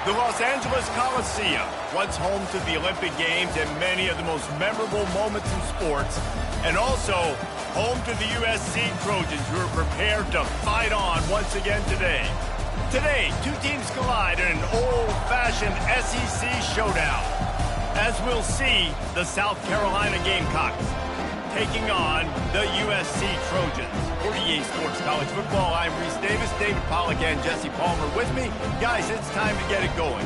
The Los Angeles Coliseum, once home to the Olympic Games and many of the most memorable moments in sports, and also home to the USC Trojans, who are prepared to fight on once again today. Today, two teams collide in an old-fashioned SEC showdown. As we'll see, the South Carolina Gamecocks taking on the USC Trojans. For EA Sports College Football, I'm Reese Davis, David Pollack, and Jesse Palmer with me. Guys, it's time to get it going.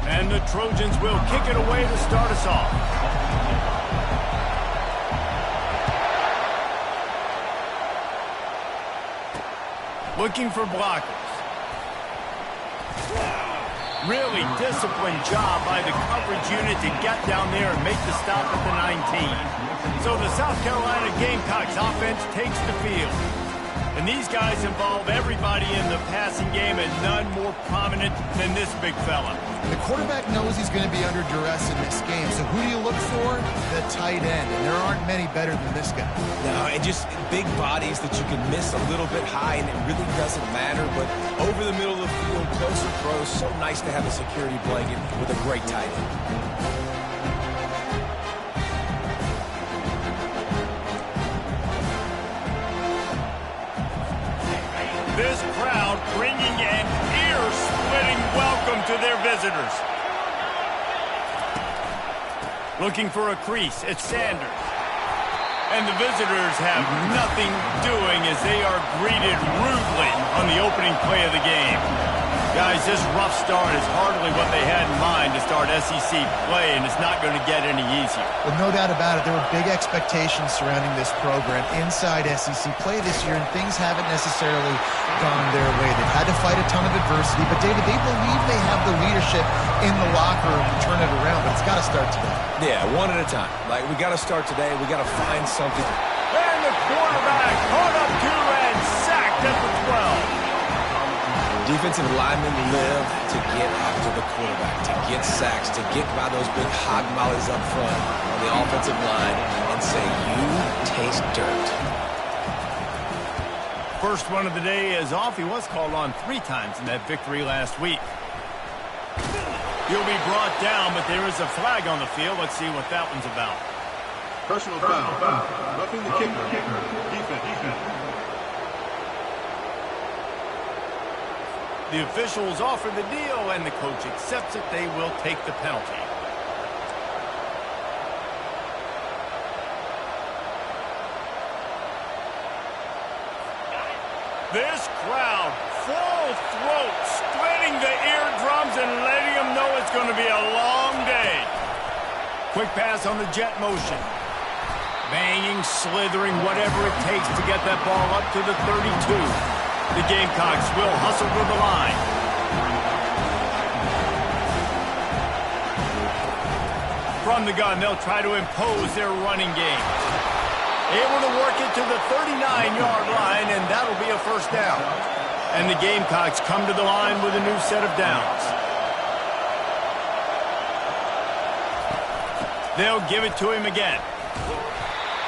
And the Trojans will kick it away to start us off. Looking for blockers. Really disciplined job by the coverage unit to get down there and make the stop at the 19. So the South Carolina Gamecocks offense takes the field. And these guys involve everybody in the passing game, and none more prominent than this big fella. The quarterback knows he's going to be under duress in this game, so who do you look for? The tight end, and there aren't many better than this guy. No, and just big bodies that you can miss a little bit high, and it really doesn't matter, but over the middle of the field, closer throws, so nice to have a security blanket with a great tight end. This crowd bringing an ear-splitting welcome to their visitors. Looking for a crease, it's Sanders. And the visitors have nothing doing as they are greeted rudely on the opening play of the game. Guys, this rough start is hardly what they had in mind to start SEC play, and it's not going to get any easier. Well, no doubt about it. There were big expectations surrounding this program inside SEC play this year, and things haven't necessarily gone their way. They've had to fight a ton of adversity, but David, they believe they have the leadership in the locker room to turn it around, but it's got to start today. Yeah, one at a time. Like, we got to start today. We got to find something. And the quarterback caught up to and sacked at the 12. Defensive linemen live to get after the quarterback, to get sacks, to get by those big hog mollies up front on the offensive line and say, you taste dirt. First run of the day is off. He was called on 3 times in that victory last week. He'll be brought down, but there is a flag on the field. Let's see what that one's about. Personal foul. Roughing the kicker. Defense. The officials offer the deal, and the coach accepts it. They will take the penalty. This crowd, full throat, splitting the eardrums and letting them know it's going to be a long day. Quick pass on the jet motion. Banging, slithering, whatever it takes to get that ball up to the 32. The Gamecocks will hustle to the line. From the gun, they'll try to impose their running game. Able to work it to the 39-yard line, and that'll be a first down. And the Gamecocks come to the line with a new set of downs. They'll give it to him again.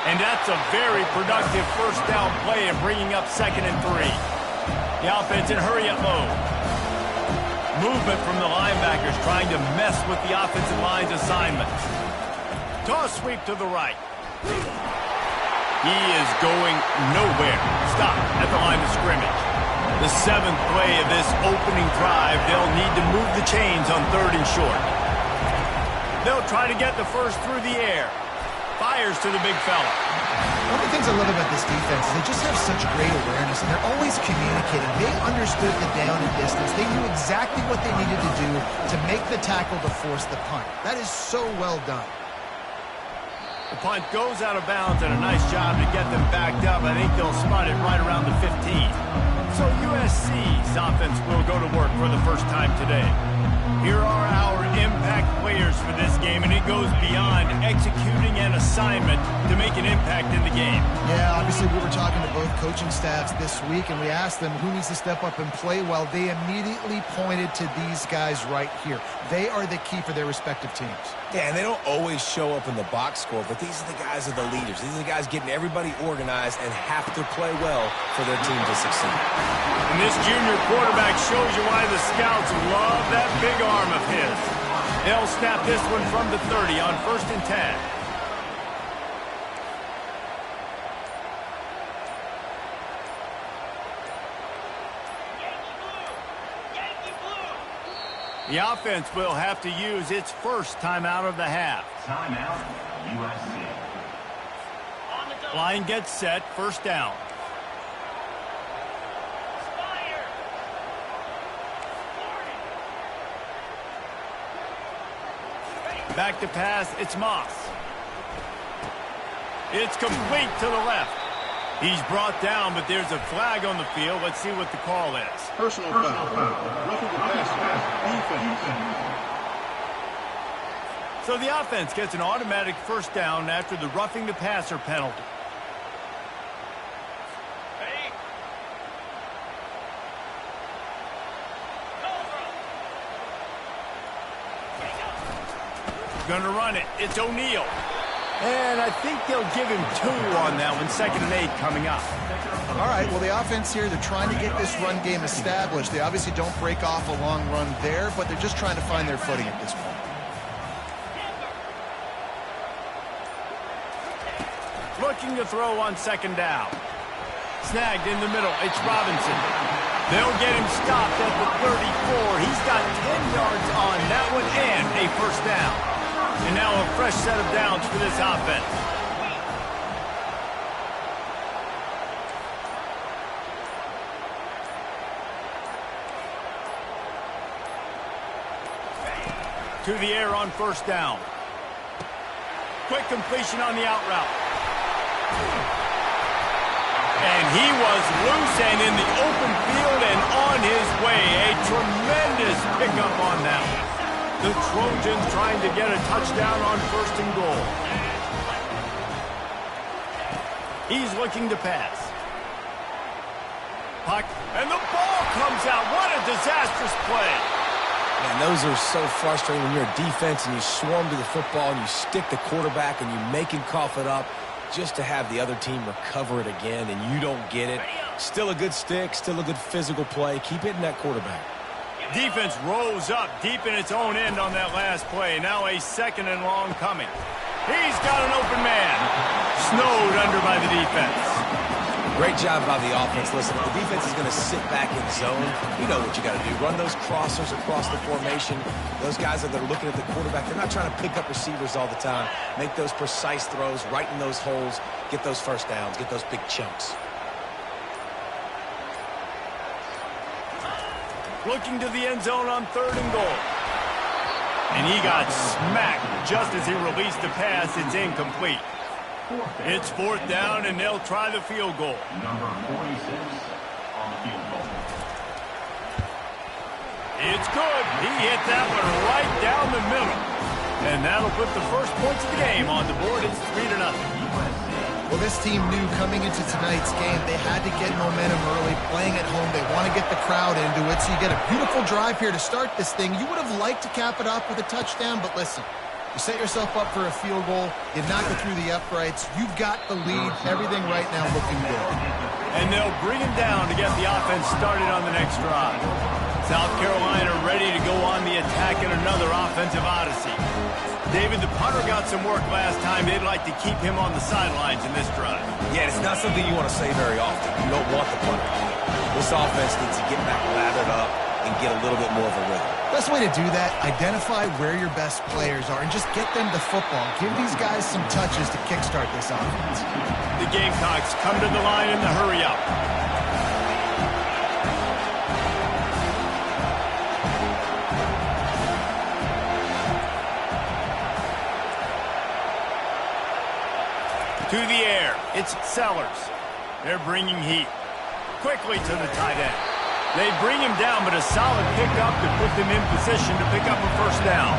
And that's a very productive first down play of bringing up 2nd and 3. The offense in hurry-up mode. Movement from the linebackers trying to mess with the offensive line's assignments. Toss sweep to the right. He is going nowhere. Stop at the line of scrimmage. The 7th play of this opening drive, they'll need to move the chains on 3rd and short. They'll try to get the first through the air. Fires to the big fella. One of the things I love about this defense is they just have such great awareness, and they're always communicating. They understood the down and distance. They knew exactly what they needed to do to make the tackle to force the punt. That is so well done. The punt goes out of bounds, and a nice job to get them backed up. I think they'll spot it right around the 15. So USC's offense will go to work for the first time today. Here are our impact players for this game, and it goes beyond executing an assignment to make an impact in the game. Yeah, obviously we were talking to both coaching staffs this week, and we asked them who needs to step up and play well. They immediately pointed to these guys right here. They are the key for their respective teams. Yeah, and they don't always show up in the box score, but these are the guys that are the leaders. These are the guys getting everybody organized and have to play well for their team to succeed. And this junior quarterback shows you why the scouts love that big arm of his. They'll snap this one from the 30 on 1st and 10. The offense will have to use its first timeout of the half. Timeout, USC. Line gets set, 1st down. Back to pass, it's Moss. It's complete to the left. He's brought down, but there's a flag on the field. Let's see what the call is. Personal foul. Roughing the passer. Defense. So the offense gets an automatic 1st down after the roughing the passer penalty. Going to run it. It's O'Neal. And I think they'll give him 2 on that one. 2nd and 8 coming up. All right, well, the offense here, they're trying to get this run game established. They obviously don't break off a long run there, but they're just trying to find their footing at this point. Looking to throw on 2nd down. Snagged in the middle. It's Robinson. They'll get him stopped at the 34. He's got 10 yards on that one and a 1st down. And now a fresh set of downs for this offense. To the air on 1st down. Quick completion on the out route. And he was loose and in the open field and on his way. A tremendous pickup on that one. The Trojans trying to get a touchdown on 1st and goal. He's looking to pass. Puck, and the ball comes out. What a disastrous play. Man, those are so frustrating when you're a defense and you swarm to the football and you stick the quarterback and you make him cough it up just to have the other team recover it again and you don't get it. Still a good stick, still a good physical play. Keep hitting that quarterback. Defense rose up deep in its own end on that last play. Now a 2nd and long coming. He's got an open man. Snowed under by the defense. Great job by the offense. Listen, if the defense is going to sit back in zone, you know what you got to do. Run those crossers across the formation. Those guys that are looking at the quarterback, they're not trying to pick up receivers all the time. Make those precise throws, right in those holes, get those 1st downs, get those big chunks. Looking to the end zone on 3rd and goal. And he got smacked just as he released the pass. It's incomplete. It's 4th down, and they'll try the field goal. Number 46 on the field goal. It's good. He hit that one right down the middle. And that'll put the first points of the game on the board. It's 3-0. Well, this team knew coming into tonight's game they had to get momentum early, playing at home. They want to get the crowd into it, so you get a beautiful drive here to start this thing. You would have liked to cap it off with a touchdown, but listen, you set yourself up for a field goal. You knock it through the uprights. You've got the lead. Everything right now looking good. And they'll bring him down to get the offense started on the next drive. South Carolina ready to go on the attack in another offensive odyssey. David, the punter got some work last time. They'd like to keep him on the sidelines in this drive. Yeah, it's not something you want to say very often. You don't want the punter. This offense needs to get back lathered up and get a little bit more of a rhythm. Best way to do that, identify where your best players are and just get them the football. Give these guys some touches to kickstart this offense. The Gamecocks come to the line in the hurry-up. To the air, it's Sellers. They're bringing heat. Quickly to the tight end. They bring him down, but a solid pickup to put them in position to pick up a 1st down.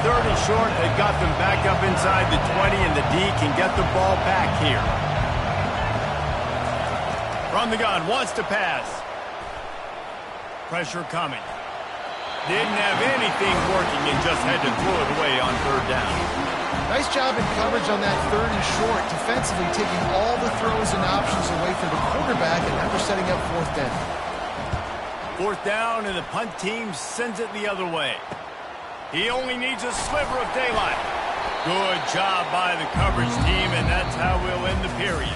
3rd and short. They've got them back up inside the 20, and the D can get the ball back here. From the gun, wants to pass. Pressure coming. Didn't have anything working and just had to throw it away on 3rd down. Nice job in coverage on that 3rd and short, defensively taking all the throws and options away from the quarterback, and now they're setting up 4th down. 4th down, and the punt team sends it the other way. He only needs a sliver of daylight. Good job by the coverage team, and that's how we'll end the period.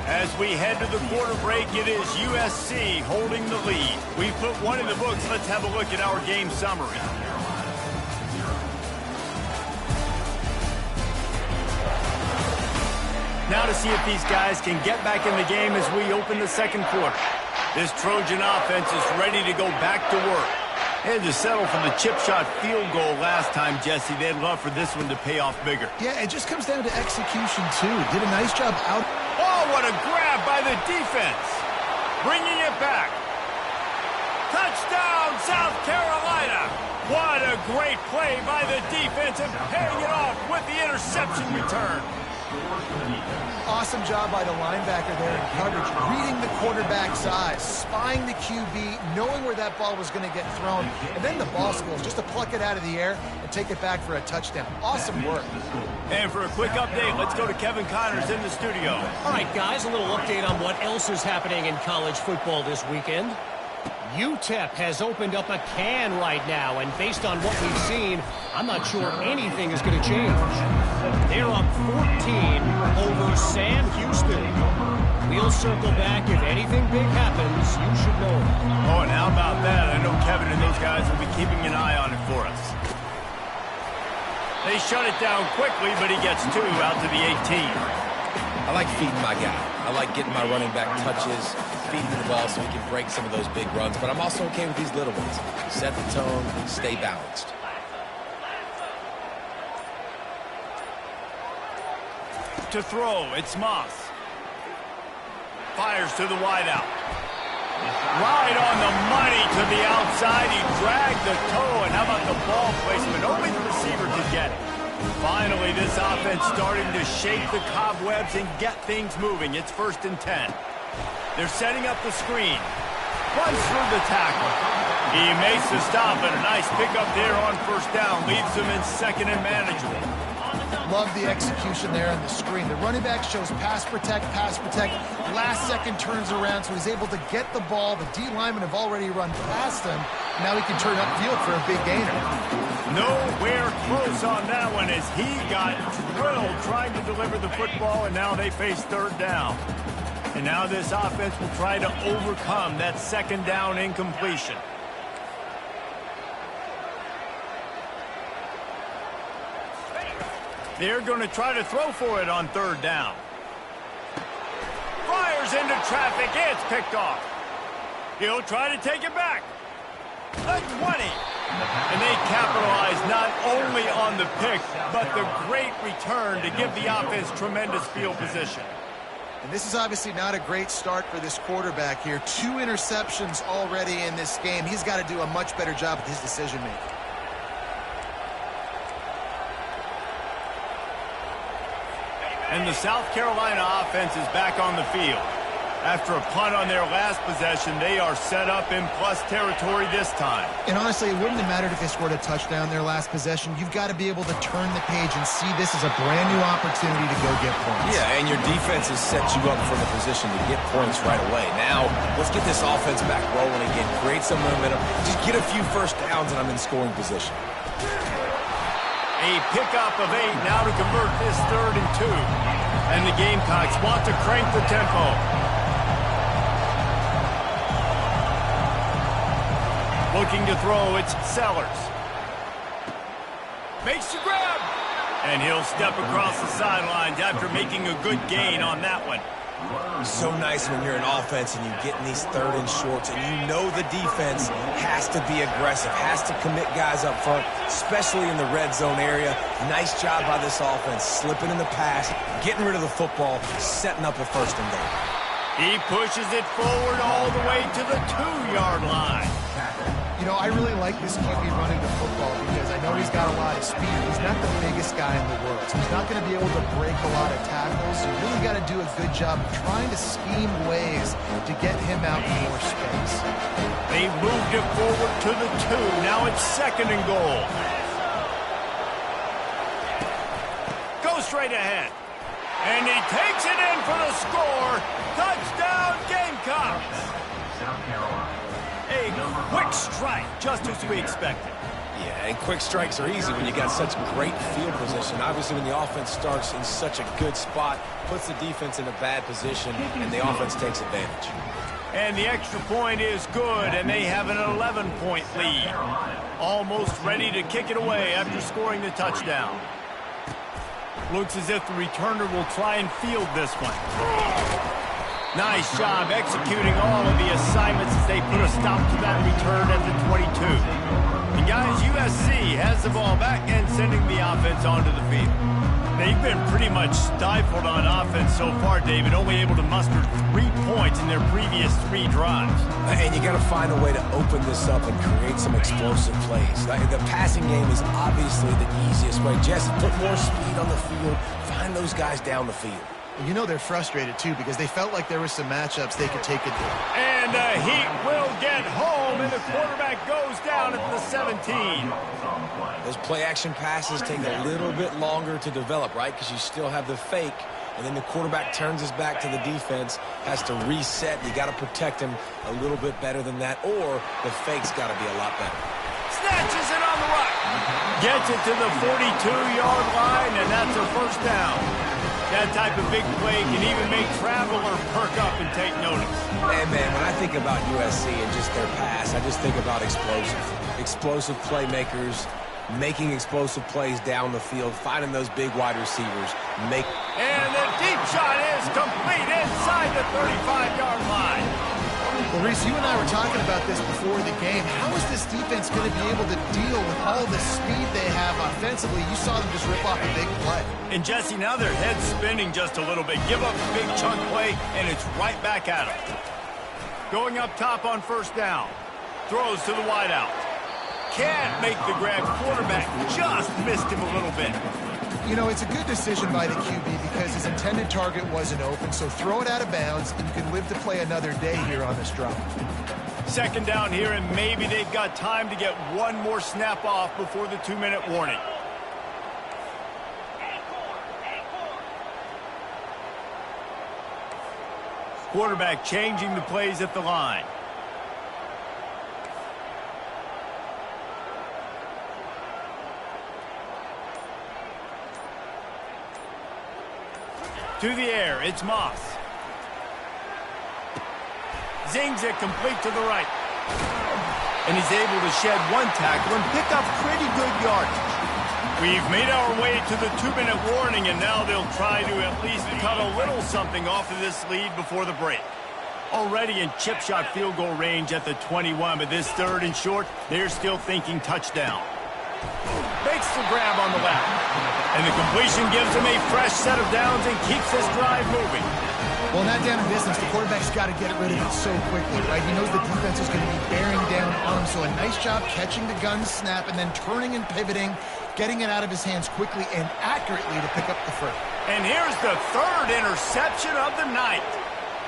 As we head to the quarter break, it is USC holding the lead. We put one in the books. Let's have a look at our game summary. Now to see if these guys can get back in the game as we open the 2nd quarter. This Trojan offense is ready to go back to work. They had to settle for the chip shot field goal last time, Jesse. They'd love for this one to pay off bigger. Yeah, it just comes down to execution, too. Did a nice job out. Oh, what a grab by the defense. Bringing it back. Touchdown, South Carolina. What a great play by the defense and paying it off with the interception return. Awesome job by the linebacker there in coverage, reading the quarterback's eyes, spying the QB, knowing where that ball was going to get thrown, and then the ball skills just to pluck it out of the air and take it back for a touchdown. Awesome work. And for a quick update, let's go to Kevin Connors in the studio. All right, guys, a little update on what else is happening in college football this weekend. UTEP has opened up a can right now, and based on what we've seen, I'm not sure anything is going to change. They're up 14 over Sam Houston. We'll circle back if anything big happens. You should know. Oh, and how about that? I know Kevin and those guys will be keeping an eye on it for us. They shut it down quickly, but he gets 2 out to the 18. I like feeding my guy. I like getting my running back touches, feeding the ball so he can break some of those big runs. But I'm also okay with these little ones. Set the tone, stay balanced. To throw, it's Moss. Fires to the wideout. Right on the money to the outside. He dragged the toe, and how about the ball placement? Only the receiver could get it. Finally, this offense starting to shake the cobwebs and get things moving. It's 1st and 10. They're setting up the screen. Runs through the tackle. He makes the stop, and a nice pickup there on 1st down. Leaves them in 2nd and manageable. Love the execution there on the screen. The running back shows pass protect, last second turns around, so he's able to get the ball. The D linemen have already run past him. Now he can turn upfield for a big gainer. Nowhere close on that one as he got drilled trying to deliver the football, and now they face 3rd down. And now this offense will try to overcome that 2nd down incompletion. They're going to try to throw for it on 3rd down. Fires into traffic. It's picked off. He'll try to take it back. The 20. And they capitalize not only on the pick, but the great return to give the offense tremendous field position. And this is obviously not a great start for this quarterback here. 2 interceptions already in this game. He's got to do a much better job with his decision-making. And the South Carolina offense is back on the field. After a punt on their last possession, they are set up in plus territory this time. And honestly, it wouldn't have mattered if they scored a touchdown their last possession. You've got to be able to turn the page and see this as a brand new opportunity to go get points. Yeah, and your defense has set you up for the position to get points right away. Now, let's get this offense back rolling again. Create some momentum. Just get a few 1st downs, and I'm in scoring position. A pickup of 8 now to convert this 3rd and 2. And the Gamecocks want to crank the tempo. Looking to throw, it's Sellers. Makes the grab. And he'll step across the sidelines after making a good gain on that one. So nice when you're an offense and you get in these 3rd and shorts and you know the defense has to be aggressive, has to commit guys up front, especially in the red zone area. Nice job by this offense, slipping in the pass, getting rid of the football, setting up a 1st and goal. He pushes it forward all the way to the 2-yard line. You know, I really like this QB running the football because I know he's got a lot of speed. He's not the biggest guy in the world, so he's not going to be able to break a lot of tackles. You really got to do a good job of trying to scheme ways to get him out in more space. They moved it forward to the 2. Now it's 2nd and goal. Go straight ahead. And he takes it in for the score. Touchdown, Gamecocks. South Carolina. A quick strike, just as we expected. Yeah, and quick strikes are easy when you got such great field position. Obviously, when the offense starts in such a good spot, puts the defense in a bad position, and the offense takes advantage. And the extra point is good, and they have an 11-point lead. Almost ready to kick it away after scoring the touchdown. Looks as if the returner will try and field this one. Nice job executing all of the assignments as they put a stop to that return at the 22. And guys, USC has the ball back and sending the offense onto the field. They've been pretty much stifled on offense so far, David, only able to muster 3 points in their previous 3 drives. And you got to find a way to open this up and create some explosive plays. The passing game is obviously the easiest way. Jesse, put more speed on the field. Find those guys down the field. You know they're frustrated, too, because they felt like there were some matchups they could take it to. And the Heat will get home, and the quarterback goes down at the 17. Those play-action passes take a little bit longer to develop, right? Because you still have the fake, and then the quarterback turns his back to the defense, has to reset. You got to protect him a little bit better than that, or the fake's got to be a lot better. Snatches it on the right. Gets it to the 42-yard line, and that's a first down. That type of big play can even make Traveler perk up and take notice. And, man, when I think about USC and just their pass, I just think about explosive playmakers, making explosive plays down the field, finding those big wide receivers. And the deep shot is complete inside the 35-yard line. Well, Reese, you and I were talking about this before the game. How is this defense going to be able to deal with all the speed they have offensively? You saw them just rip off a big play. And, Jesse, now their head's spinning just a little bit. Give up a big chunk play, and it's right back at them. Going up top on first down. Throws to the wideout. Can't make the grab. Quarterback just missed him a little bit. You know, it's a good decision by the QB because his intended target wasn't open, so throw it out of bounds, and you can live to play another day here on this drive. 2nd down here, and maybe they've got time to get one more snap off before the 2-minute warning. Quarterback changing the plays at the line. To the air, it's Moss. Zings it complete to the right. And he's able to shed one tackle and pick up pretty good yardage. We've made our way to the 2-minute warning, and now they'll try to at least cut a little something off of this lead before the break. Already in chip shot field goal range at the 21, but this 3rd and short, they're still thinking touchdown. Makes the grab on the left. And the completion gives him a fresh set of downs and keeps this drive moving. Well, not down in distance, the quarterback's got to get rid of it so quickly, right? He knows the defense is going to be bearing down on him, so a nice job catching the gun snap and then turning and pivoting, getting it out of his hands quickly and accurately to pick up the first. And here's the 3rd interception of the night.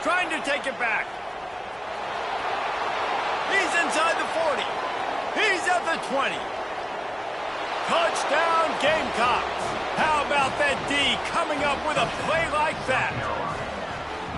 Trying to take it back. He's inside the 40. He's at the 20. Touchdown, Gamecocks. How about that D coming up with a play like that?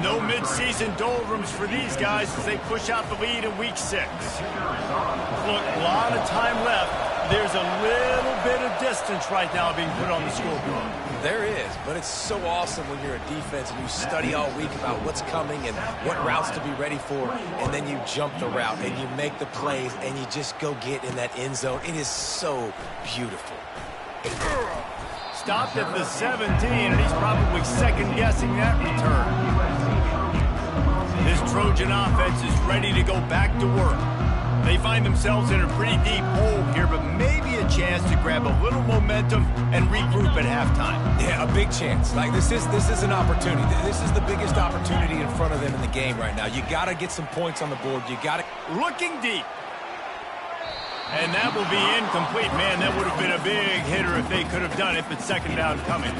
No midseason doldrums for these guys as they push out the lead in Week 6. Look, a lot of time left. There's a little bit of distance right now being put on the scoreboard. There is, but it's so awesome when you're a defense and you study all week about what's coming and what routes to be ready for, and then you jump the route and you make the plays and you just go get in that end zone. It is so beautiful. Stopped at the 17, and he's probably second-guessing that return. This Trojan offense is ready to go back to work. They find themselves in a pretty deep hole here, but maybe a chance to grab a little momentum and regroup at halftime. Yeah, a big chance. Like, this is an opportunity. This is the biggest opportunity in front of them in the game right now. You got to get some points on the board. You got to... Looking deep. And that will be incomplete. Man, that would have been a big hitter if they could have done it, but second down coming.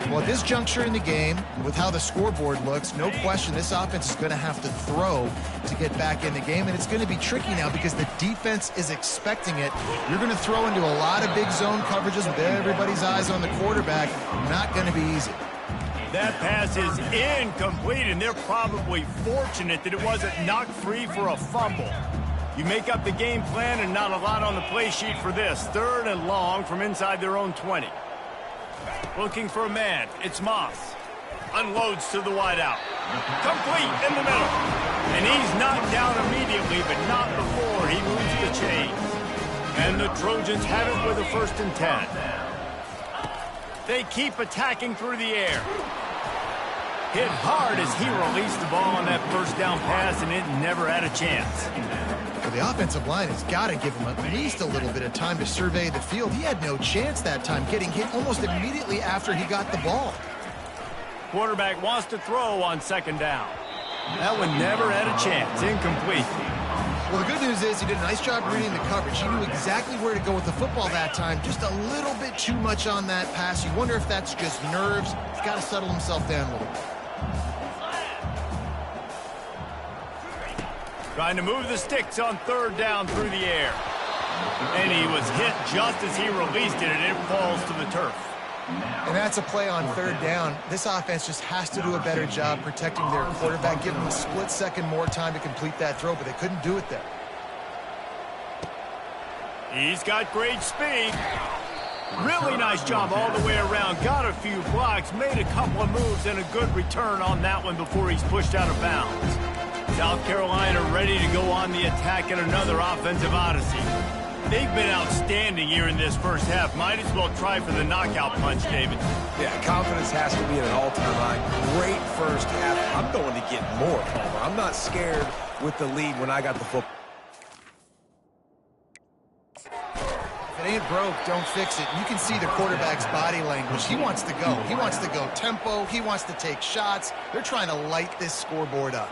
Well, at this juncture in the game, with how the scoreboard looks, no question this offense is going to have to throw to get back in the game, and it's going to be tricky now because the defense is expecting it. You're going to throw into a lot of big zone coverages with everybody's eyes on the quarterback. Not going to be easy. That pass is incomplete, and they're probably fortunate that it wasn't knocked free for a fumble. You make up the game plan and not a lot on the play sheet for this. 3rd and long from inside their own 20. Looking for a man. It's Moss. Unloads to the wideout. Complete in the middle. And he's knocked down immediately, but not before he moves the chains. And the Trojans have it with a 1st and 10. They keep attacking through the air. Hit hard as he released the ball on that 1st down pass, and it never had a chance. Well, the offensive line has got to give him at least a little bit of time to survey the field. He had no chance that time, getting hit almost immediately after he got the ball. Quarterback wants to throw on 2nd down. That one never had a chance. Incomplete. Well, the good news is he did a nice job reading the coverage. He knew exactly where to go with the football that time. Just a little bit too much on that pass. You wonder if that's just nerves. He's got to settle himself down a little bit. Trying to move the sticks on 3rd down through the air. And he was hit just as he released it, and it falls to the turf. And that's a play on 3rd down. This offense just has to do a better job protecting their quarterback, give him a split second more time to complete that throw, but they couldn't do it there. He's got great speed. Really nice job all the way around. Got a few blocks, made a couple of moves, and a good return on that one before he's pushed out of bounds. South Carolina ready to go on the attack in another offensive odyssey. They've been outstanding here in this 1st half. Might as well try for the knockout punch, David. Yeah, confidence has to be at an all-time high. Great 1st half. I'm going to get more, Palmer. I'm not scared with the lead when I got the football. If it ain't broke, don't fix it. You can see the quarterback's body language. He wants to go. He wants to go tempo. He wants to take shots. They're trying to light this scoreboard up.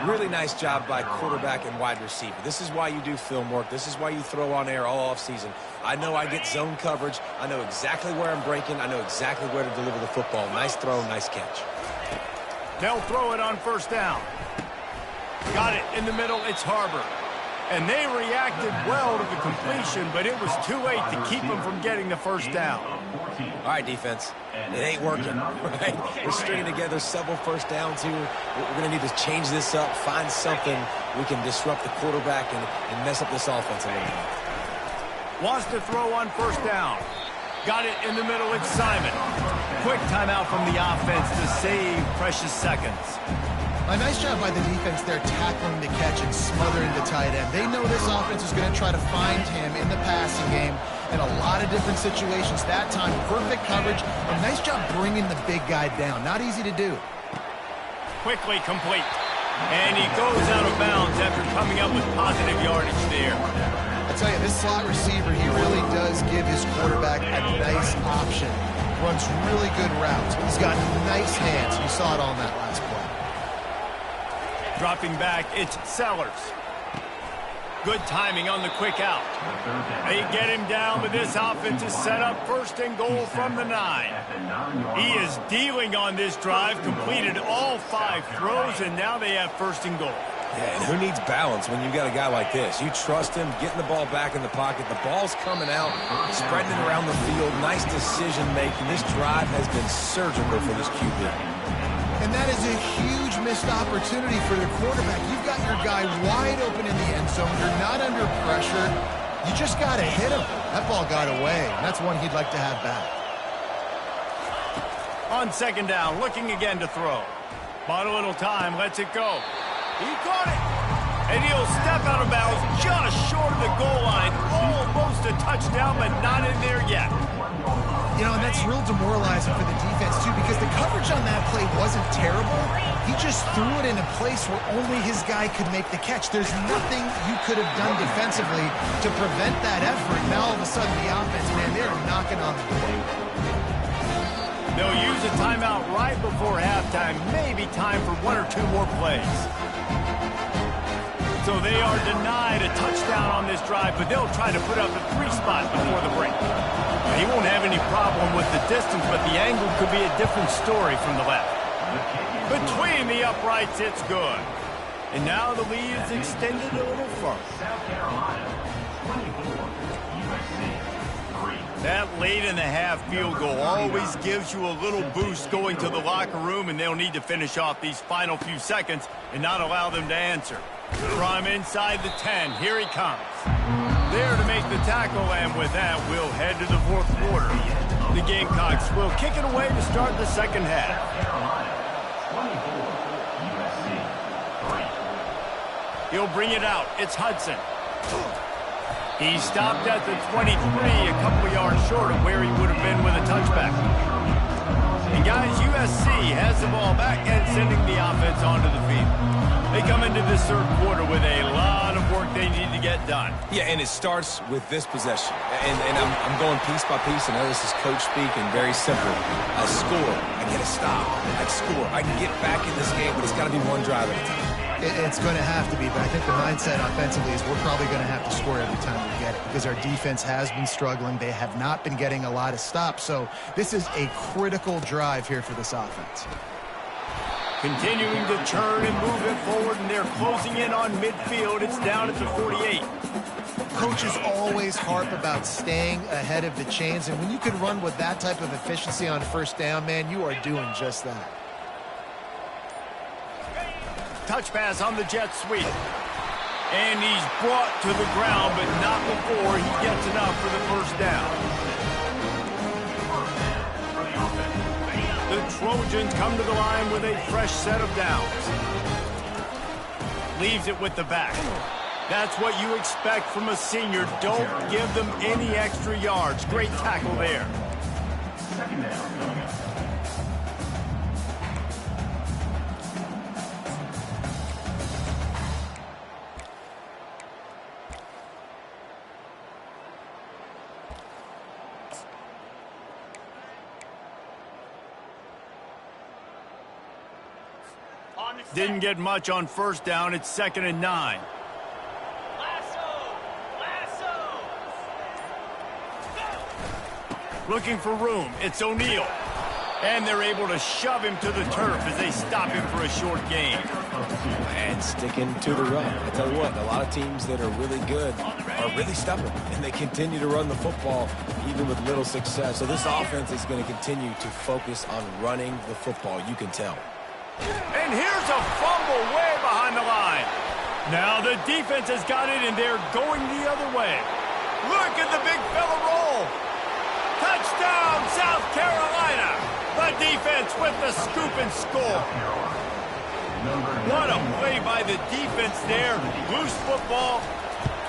Really nice job by quarterback and wide receiver. This is why you do film work. This is why you throw on air all offseason. I know I get zone coverage. I know exactly where I'm breaking. I know exactly where to deliver the football. Nice throw, nice catch. They'll throw it on 1st down. Got it in the middle. It's Harbor. And they reacted well to the completion, but it was too late to keep them from getting the 1st down. All right, defense. It ain't working, right? We're stringing together several 1st downs here. We're going to need to change this up, find something we can disrupt the quarterback and mess up this offense a little bit. Wants to throw on 1st down. Got it in the middle. It's Simon. Quick timeout from the offense to save precious seconds. A nice job by the defense there tackling the catch and smothering the tight end. They know this offense is going to try to find him in the passing game in a lot of different situations. That time, perfect coverage. A nice job bringing the big guy down. Not easy to do. Quickly complete. And he goes out of bounds after coming up with positive yardage there. I tell you, this slot receiver, he really does give his quarterback a nice option. Runs really good routes. He's got nice hands. You saw it on that last play. Dropping back, it's Sellers. Good timing on the quick out. They get him down, but this offense is set up 1st and goal from the 9. He is dealing on this drive, completed all 5 throws, and now they have 1st and goal. Yeah, and who needs balance when you've got a guy like this? You trust him, getting the ball back in the pocket. The ball's coming out, spreading it around the field. Nice decision-making. This drive has been surgical for this QB. And that is a huge missed opportunity for the quarterback. You've got your guy wide open in the end zone. You're not under pressure. You just got to hit him. That ball got away, and that's one he'd like to have back. On 2nd down, looking again to throw. Bought a little time, lets it go. He caught it. And he'll step out of bounds just short of the goal line. Almost a touchdown, but not in there yet. You know, and that's real demoralizing for the defense, too, because the coverage on that play wasn't terrible. He just threw it in a place where only his guy could make the catch. There's nothing you could have done defensively to prevent that effort. Now, all of a sudden, the offense, man, they're knocking on the door. They'll use a timeout right before halftime. Maybe time for 1 or 2 more plays. So they are denied a touchdown on this drive, but they'll try to put up a 3 spot before the break. He won't have any problem with the distance, but the angle could be a different story from the left. Between the uprights, it's good. And now the lead is extended a little further. South Carolina, 24, USC, 3. That late-in-the-half field goal always gives you a little boost going to the locker room, and they'll need to finish off these final few seconds and not allow them to answer. From inside the 10, here he comes. There to make the tackle, and with that, we'll head to the fourth quarter. The Gamecocks will kick it away to start the second half. Carolina, 24, USC, 3. He'll bring it out. It's Hudson. He stopped at the 23, a couple yards short of where he would have been with a touchback. And guys, USC has the ball back and sending the offense onto the field. They come into this third quarter with a lot of work they need to get done. Yeah, and it starts with this possession. And I'm going piece by piece. I know this is coach speak and very simple. I score. I get a stop. I score. I can get back in this game, but it's got to be one drive at a time. It's going to have to be, but I think the mindset offensively is we're probably going to have to score every time we get it because our defense has been struggling. They have not been getting a lot of stops, so this is a critical drive here for this offense. Continuing to turn and move it forward, and they're closing in on midfield. It's down at the 48. Coaches always harp about staying ahead of the chains, and when you can run with that type of efficiency on first down, man, you are doing just that. Touch pass on the jet sweep. And he's brought to the ground, but not before he gets enough for the first down. The Trojans come to the line with a fresh set of downs. Leaves it with the back. That's what you expect from a senior. Don't give them any extra yards. Great tackle there. Second down coming up. Didn't get much on first down. It's 2nd and 9. Looking for room. It's O'Neal. And they're able to shove him to the turf as they stop him for a short gain. And sticking to the run. I tell you what, a lot of teams that are really good are really stubborn, and they continue to run the football even with little success. So this offense is going to continue to focus on running the football. You can tell. And here's a fumble way behind the line. Now the defense has got it, and they're going the other way. Look at the big fella roll. Touchdown, South Carolina. The defense with the scoop and score. What a play by the defense there. Loose football,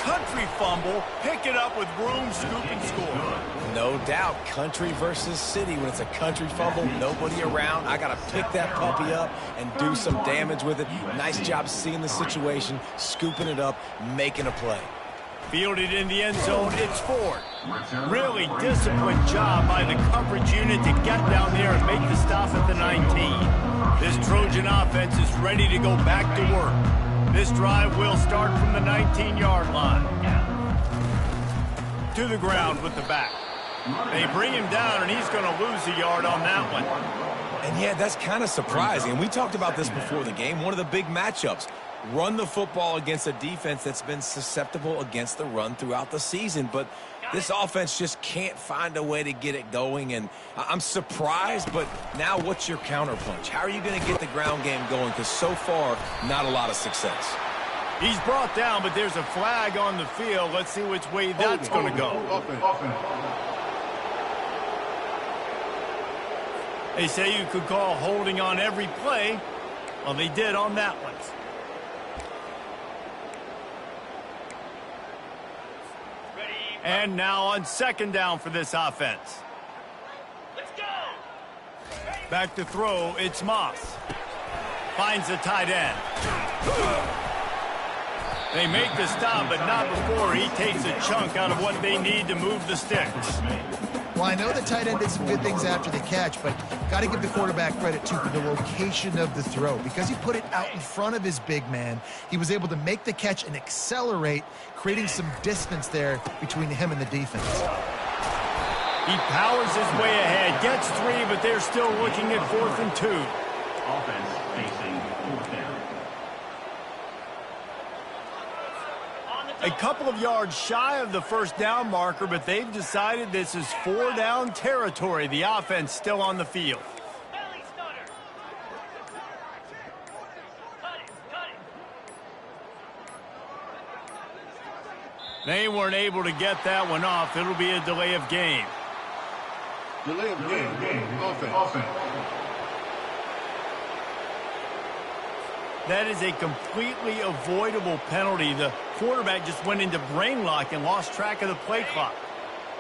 country fumble, pick it up with room, scoop and score. No doubt, country versus city. When it's a country fumble, nobody around. I got to pick that puppy up and do some damage with it. Nice job seeing the situation, scooping it up, making a play. Fielded in the end zone, it's Ford. Really disciplined job by the coverage unit to get down there and make the stop at the 19. This Trojan offense is ready to go back to work. This drive will start from the 19-yard line. To the ground with the back. They bring him down, and he's going to lose a yard on that one. And yeah, that's kind of surprising. And we talked about this before the game. One of the big matchups. Run the football against a defense that's been susceptible against the run throughout the season. But this offense just can't find a way to get it going. And I'm surprised, but now what's your counterpunch? How are you going to get the ground game going? Because so far, not a lot of success. He's brought down, but there's a flag on the field. Let's see which way that's going to go. They say you could call holding on every play. Well, they did on that one. And now on 2nd down for this offense. Let's go. Back to throw, it's Moss. Finds the tight end. They make the stop, but not before he takes a chunk out of what they need to move the sticks. Well, I know the tight end did some good things after the catch, but got to give the quarterback credit, too, for the location of the throw. Because he put it out in front of his big man, he was able to make the catch and accelerate, creating some distance there between him and the defense. He powers his way ahead, gets 3, but they're still looking at 4th and 2. Offense facing 4th down. A couple of yards shy of the first down marker, but they've decided this is 4-down territory. The offense still on the field. They weren't able to get that one off. It'll be a delay of game. Delay of game. Offense. That is a completely avoidable penalty. The quarterback just went into brain lock and lost track of the play clock.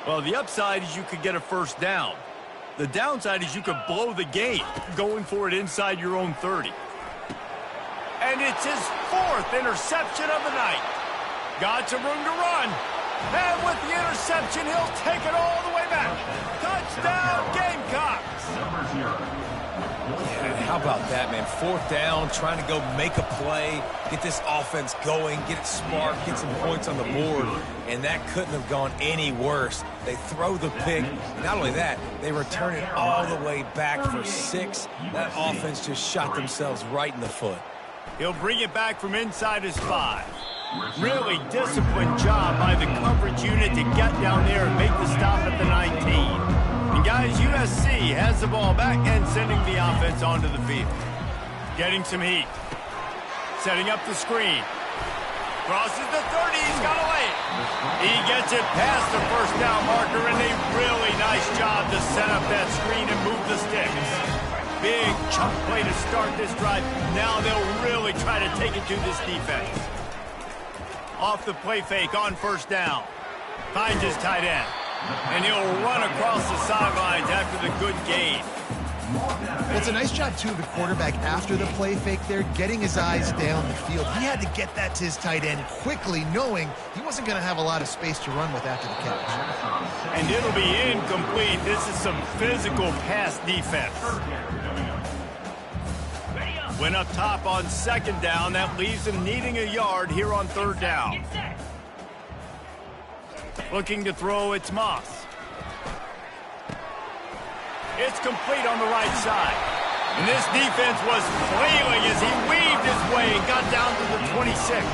Well, the upside is you could get a first down. The downside is you could blow the game going for it inside your own 30. And it's his 4th interception of the night. Got some room to run. And with the interception, he'll take it all the way back. Touchdown, Gamecocks. Number 0. Yeah, how about that, man? 4th down, trying to go make a play, get this offense going, get it sparked, get some points on the board, and that couldn't have gone any worse. They throw the pick. Not only that, they return it all the way back for 6. That offense just shot themselves right in the foot. He'll bring it back from inside his 5. Really disciplined job by the coverage unit to get down there and make the stop at the 19. And guys, USC has the ball back and sending the offense onto the field. Getting some heat. Setting up the screen. Crosses the 30, he's got to lay it. He gets it past the first down marker, and a really nice job to set up that screen and move the sticks. Big chunk play to start this drive. Now they'll really try to take it to this defense. Off the play fake on first down. Finds his tight end. And he'll run across the sidelines after the good gain. Well, it's a nice job, too, of the quarterback after the play fake there, getting his eyes down the field. He had to get that to his tight end quickly, knowing he wasn't going to have a lot of space to run with after the catch. And it'll be incomplete. This is some physical pass defense. Went up top on 2nd down. That leaves him needing a yard here on 3rd down. Looking to throw, it's Moss. It's complete on the right side. And this defense was flailing as he weaved his way and got down to the 26.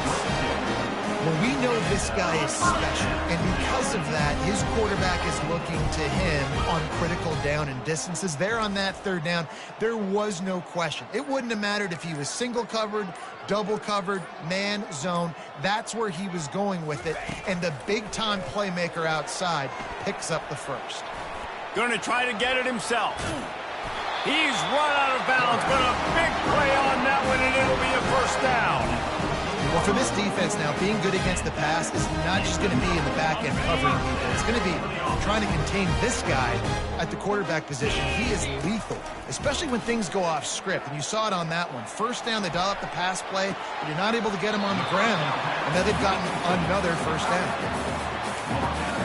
Well, we know this guy is special, and because of that, his quarterback is looking to him on critical down and distances. There on that 3rd down, there was no question. It wouldn't have mattered if he was single covered, double covered, man, zone. That's where he was going with it, and the big-time playmaker outside picks up the first. Going to try to get it himself. He's run out of bounds, but a big play on that one, and it'll be a first down. Well, for this defense now, being good against the pass is not just going to be in the back end covering people. It's going to be trying to contain this guy at the quarterback position. He is lethal, especially when things go off script. And you saw it on that one. First down, they dial up the pass play, but you're not able to get him on the ground. And then they've gotten another first down.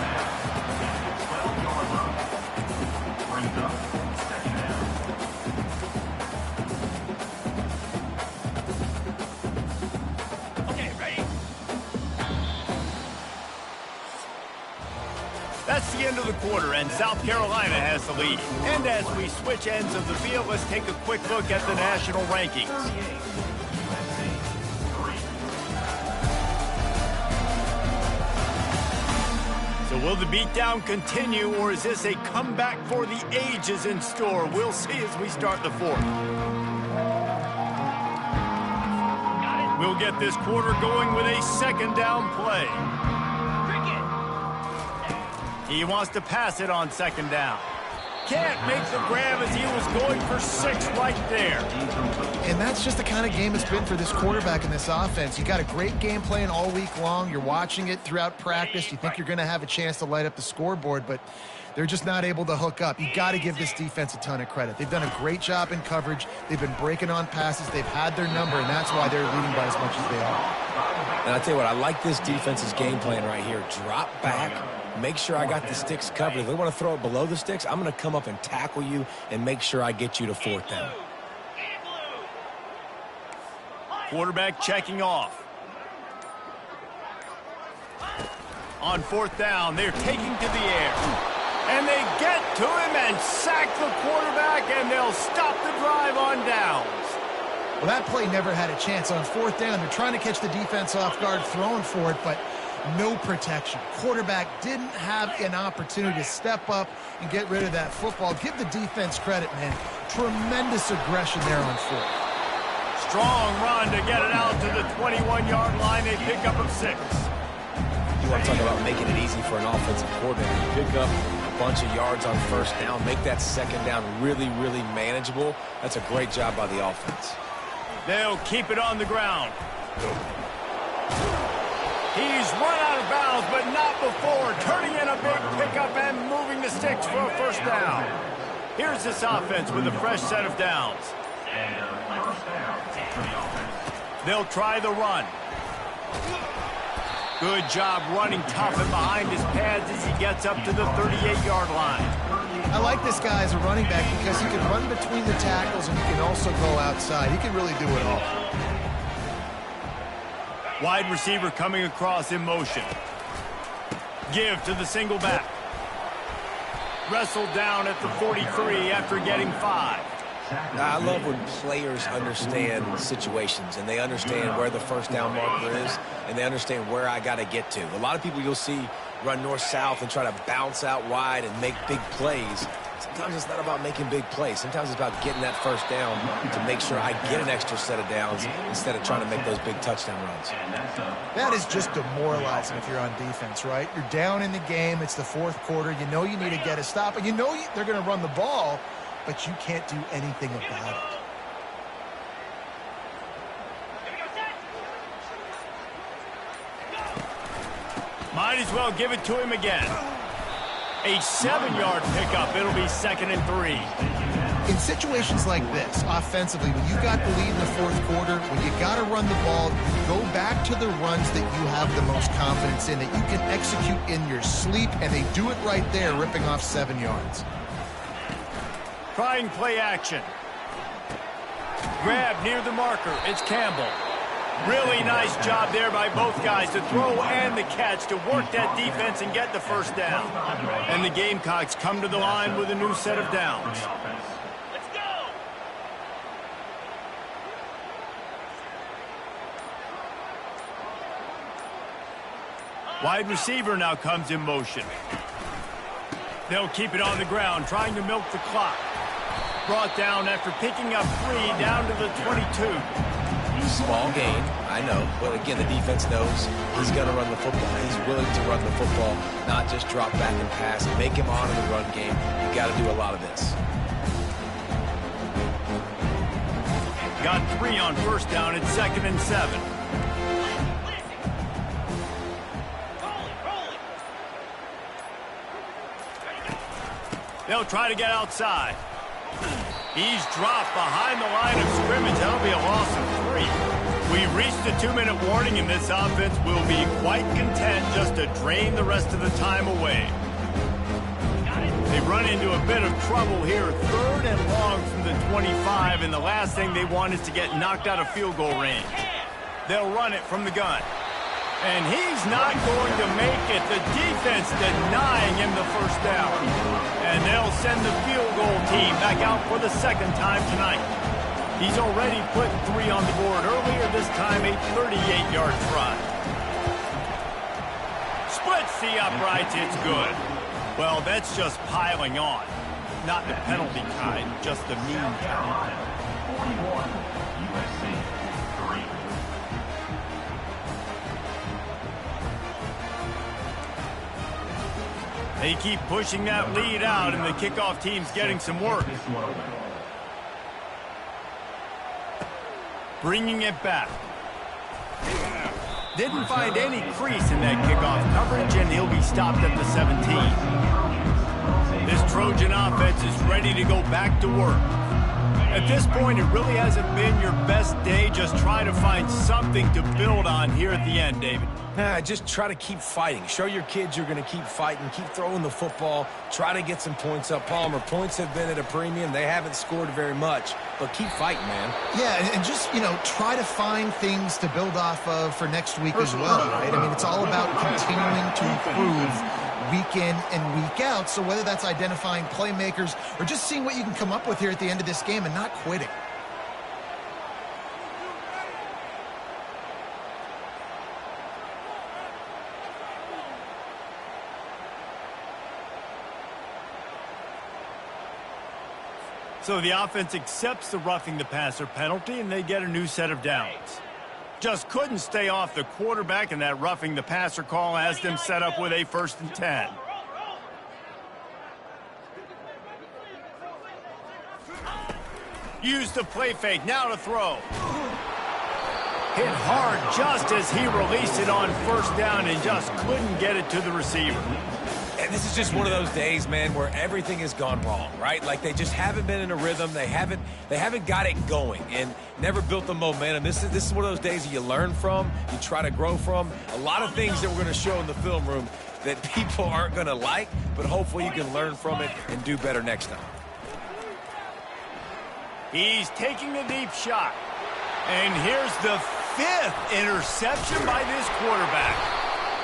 That's the end of the quarter, and South Carolina has the lead. And as we switch ends of the field, let's take a quick look at the national rankings. So will the beatdown continue, or is this a comeback for the ages in store? We'll see as we start the 4th. We'll get this quarter going with a 2nd down play. He wants to pass it on 2nd down. Can't make the grab as he was going for 6 right there. And that's just the kind of game it's been for this quarterback in this offense. You got a great game plan all week long. You're watching it throughout practice. You think you're going to have a chance to light up the scoreboard, but they're just not able to hook up. You got to give this defense a ton of credit. They've done a great job in coverage. They've been breaking on passes. They've had their number, and that's why they're leading by as much as they are. And I tell you what, I like this defense's game plan right here. Drop back, make sure I got the sticks covered. If they want to throw it below the sticks, I'm going to come up and tackle you and make sure I get you to 4th down. Quarterback checking off. On 4th down, they're taking to the air. And they get to him and sack the quarterback, and they'll stop the drive on downs. Well, that play never had a chance. On 4th down, they're trying to catch the defense off guard, throwing for it, but no protection. Quarterback didn't have an opportunity to step up and get rid of that football. Give the defense credit, man. Tremendous aggression there on 4th. Strong run to get it out to the 21-yard line. They pick up of 6. You want to talk about making it easy for an offensive coordinator. You pick up a bunch of yards on 1st down, make that 2nd down really, really manageable. That's a great job by the offense. They'll keep it on the ground. He's run out of bounds, but not before. Turning in a big pickup and moving the sticks for a 1st down. Here's this offense with a fresh set of downs. They'll try the run. Good job running tough and behind his pads as he gets up to the 38-yard line. I like this guy as a running back because he can run between the tackles and he can also go outside. He can really do it all. Wide receiver coming across in motion. Give to the single back. Wrestled down at the 43 after getting 5. I love when players understand situations and they understand where the 1st down marker is and they understand where I got to get to. A lot of people you'll see run north-south and try to bounce out wide and make big plays. Sometimes it's not about making big plays. Sometimes it's about getting that 1st down to make sure I get an extra set of downs instead of trying to make those big touchdown runs. That is just demoralizing if you're on defense, right? You're down in the game. It's the 4th quarter. You know you need to get a stop, and you know they're going to run the ball, but you can't do anything about it. Might as well give it to him again. A 7-yard pickup. It'll be 2nd and 3. In situations like this, offensively, when you got the lead in the 4th quarter, when you got to run the ball, go back to the runs that you have the most confidence in, that you can execute in your sleep, and they do it right there, ripping off 7 yards. Trying play action. Grab near the marker. It's Campbell. Really nice job there by both guys to throw and the catch to work that defense and get the 1st down. And the Gamecocks come to the line with a new set of downs. Let's go! Wide receiver now comes in motion. They'll keep it on the ground, trying to milk the clock. Brought down after picking up 3 down to the 22. Small gain, I know. But again, the defense knows he's going to run the football. He's willing to run the football, not just drop back and pass. Make him honor the run game. You got to do a lot of this. Got 3 on 1st down. It's 2nd and 7. They'll try to get outside. He's dropped behind the line of scrimmage. That'll be a loss of 3. We've reached a 2-minute warning, and this offense will be quite content just to drain the rest of the time away. They run into a bit of trouble here. 3rd and long from the 25, and the last thing they want is to get knocked out of field goal range. They'll run it from the gun. And he's not going to make it. The defense denying him the 1st down. And they'll send the field goal team back out for the 2nd time tonight. He's already put 3 on the board earlier, this time a 38-yard try. Splits the uprights, it's good. Well, that's just piling on. Not the penalty kind, just the mean kind. 41, USC 3. They keep pushing that lead out, and the kickoff team's getting some work. Bringing it back. Didn't find any crease in that kickoff coverage, and he'll be stopped at the 17. This Trojan offense is ready to go back to work. At this point, it really hasn't been your best day. Just try to find something to build on here at the end, David. Just try to keep fighting. Show your kids you're going to keep fighting. Keep throwing the football. Try to get some points up. Palmer, points have been at a premium. They haven't scored very much, but keep fighting, man. Yeah, and just, try to find things to build off of for next week as well, right? I mean, it's all about continuing to improve week in and week out. So whether that's identifying playmakers or just seeing what you can come up with here at the end of this game and not quitting. So the offense accepts the roughing the passer penalty, and they get a new set of downs. Just couldn't stay off the quarterback, and that roughing the passer call has them set up with a 1st and 10. Use the play fake, now to throw. Hit hard just as he released it on 1st down and just couldn't get it to the receiver. And this is just one of those days, man, where everything has gone wrong, right? Like they just haven't been in a rhythm. They haven't got it going and never built the momentum. This is one of those days that you learn from, you try to grow from. A lot of things that we're going to show in the film room that people aren't going to like, but hopefully you can learn from it and do better next time. He's taking a deep shot. And here's the 5th interception by this quarterback.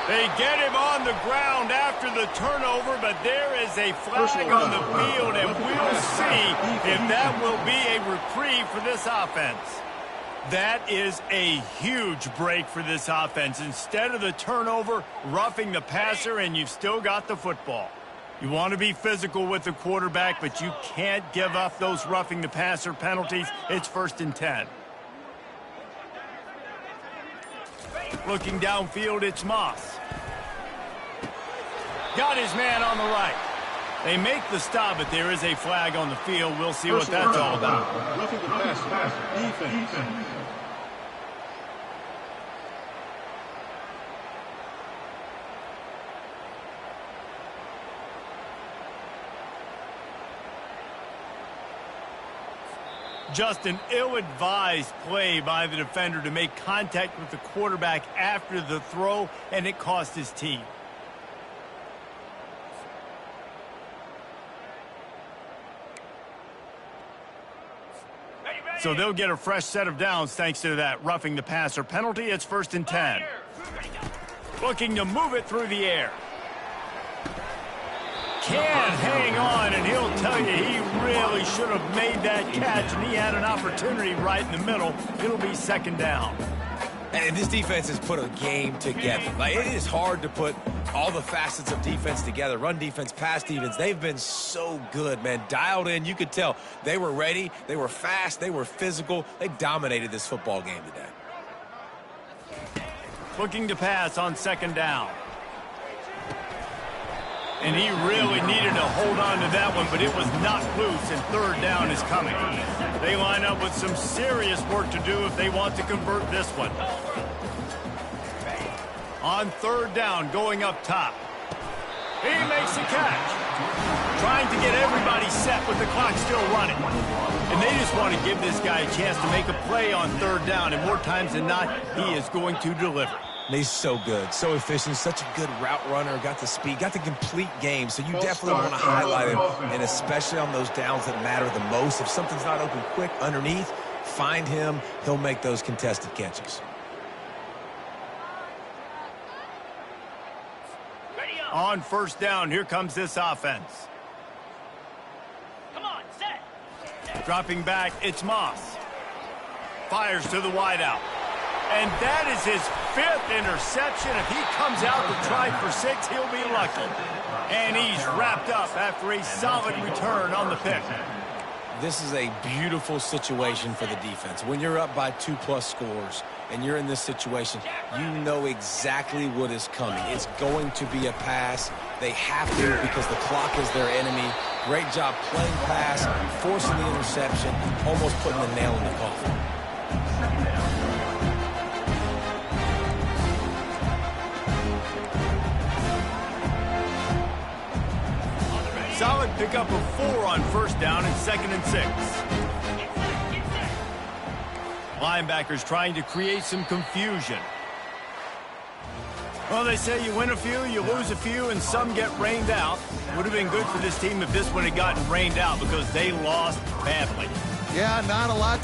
They get him on the ground after the turnover, but there is a flag on the field, and we'll see if that will be a reprieve for this offense. That is a huge break for this offense. Instead of the turnover, roughing the passer, and you've still got the football. You want to be physical with the quarterback, but you can't give up those roughing the passer penalties. It's 1st and 10. Looking downfield, it's Moss. Got his man on the right. They make the stop, but there is a flag on the field. We'll see what that's all about. Roughing the passer, defense. Just an ill-advised play by the defender to make contact with the quarterback after the throw, and it cost his team. So they'll get a fresh set of downs thanks to that roughing the passer penalty. It's 1st and 10. Looking to move it through the air. Can't hang on, and he'll tell you he really should have made that catch, and he had an opportunity right in the middle. It'll be 2nd down. And this defense has put a game together. Like, it is hard to put all the facets of defense together. Run defense, pass defense. They've been so good, man. Dialed in. You could tell they were ready. They were fast. They were physical. They dominated this football game today. Looking to pass on 2nd down. And he really needed to hold on to that one, but it was not loose, and 3rd down is coming. They line up with some serious work to do if they want to convert this one. On 3rd down, going up top. He makes the catch. Trying to get everybody set with the clock still running. And they just want to give this guy a chance to make a play on 3rd down, and more times than not, he is going to deliver. He's so good, so efficient, such a good route runner, got the speed, got the complete game, so you definitely want to highlight him, and especially on those downs that matter the most. If something's not open quick underneath, find him. He'll make those contested catches. On 1st down, here comes this offense. Come on, set. Dropping back, it's Moss. Fires to the wideout. And that is his 5th interception. If he comes out to try for 6, he'll be lucky. And he's wrapped up after a solid return on the pick. This is a beautiful situation for the defense. When you're up by 2+ scores and you're in this situation, you know exactly what is coming. It's going to be a pass. They have to because the clock is their enemy. Great job playing pass, forcing the interception, almost putting the nail in the coffin. Solid pickup of 4 on 1st down and 2nd and 6. Linebackers trying to create some confusion. Well, they say you win a few, you lose a few, and some get rained out. Would have been good for this team if this one had gotten rained out because they lost badly. Yeah, not a lot to